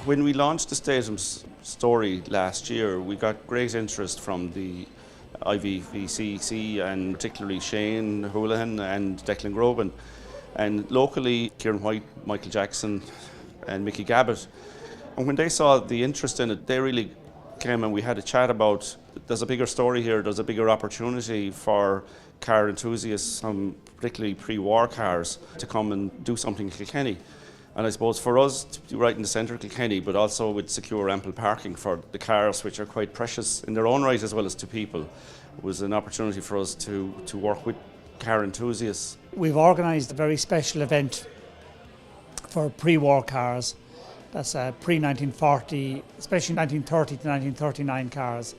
When we launched the Statham's story last year, we got great interest from the IWCC and particularly Shane Houlihan and Declan Grogan. And locally, Kieran White, Michael Jackson and Mickey Gabbett. And when they saw the interest in it, they really came and we had a chat about there's a bigger story here, there's a bigger opportunity for car enthusiasts, particularly pre-war cars, to come and do something in Kilkenny. And I suppose for us to be right in the centre of Kilkenny, but also with secure ample parking for the cars, which are quite precious in their own right as well as to people, was an opportunity for us to work with car enthusiasts. We've organised a very special event for pre-war cars. That's pre-1940, especially 1930 to 1939 cars.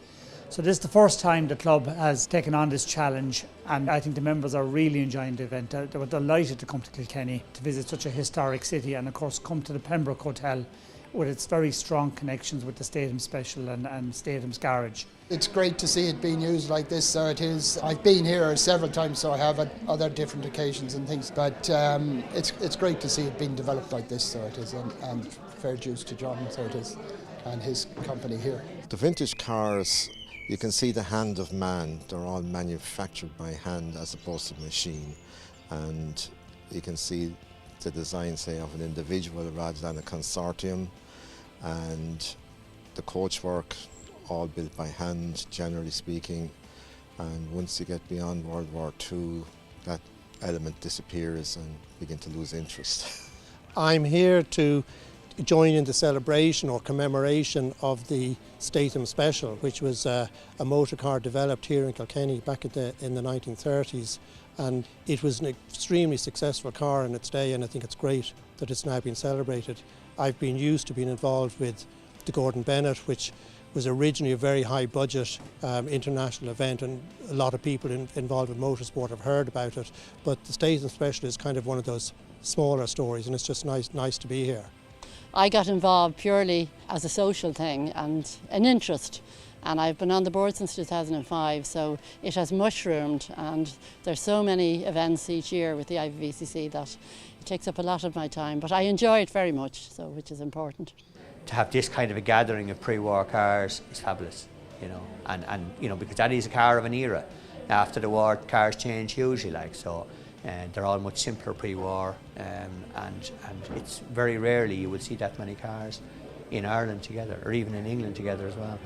So this is the first time the club has taken on this challenge, and I think the members are really enjoying the event. They were delighted to come to Kilkenny to visit such a historic city and of course come to the Pembroke Hotel with its very strong connections with the Statham Special and Statham's Garage. It's great to see it being used like this, so it is. I've been here several times, so I have at other different occasions and things, but it's great to see it being developed like this, so it is, and fair dues to John, so it is, and his company here. The vintage cars, you can see the hand of man. They're all manufactured by hand as opposed to machine, and you can see the design, say, of an individual rather than a consortium, and the coachwork all built by hand, generally speaking. And once you get beyond World War II, that element disappears and begin to lose interest. I'm here to join in the celebration or commemoration of the Statham Special, which was a motor car developed here in Kilkenny back in the 1930s. And it was an extremely successful car in its day, and I think it's great that it's now been celebrated. I've been used to being involved with the Gordon Bennett, which was originally a very high budget international event, and a lot of people involved with motorsport have heard about it. But the Statham Special is kind of one of those smaller stories, and it's just nice to be here. I got involved purely as a social thing and an interest, and I've been on the board since 2005, so it has mushroomed, and there's so many events each year with the IWCC that it takes up a lot of my time, but I enjoy it very much, so which is important. To have this kind of a gathering of pre-war cars is fabulous, you know, and you know, because that is a car of an era. After the war, cars change hugely, like, so. And they're all much simpler pre-war, and it's very rarely you will see that many cars in Ireland together, or even in England together as well.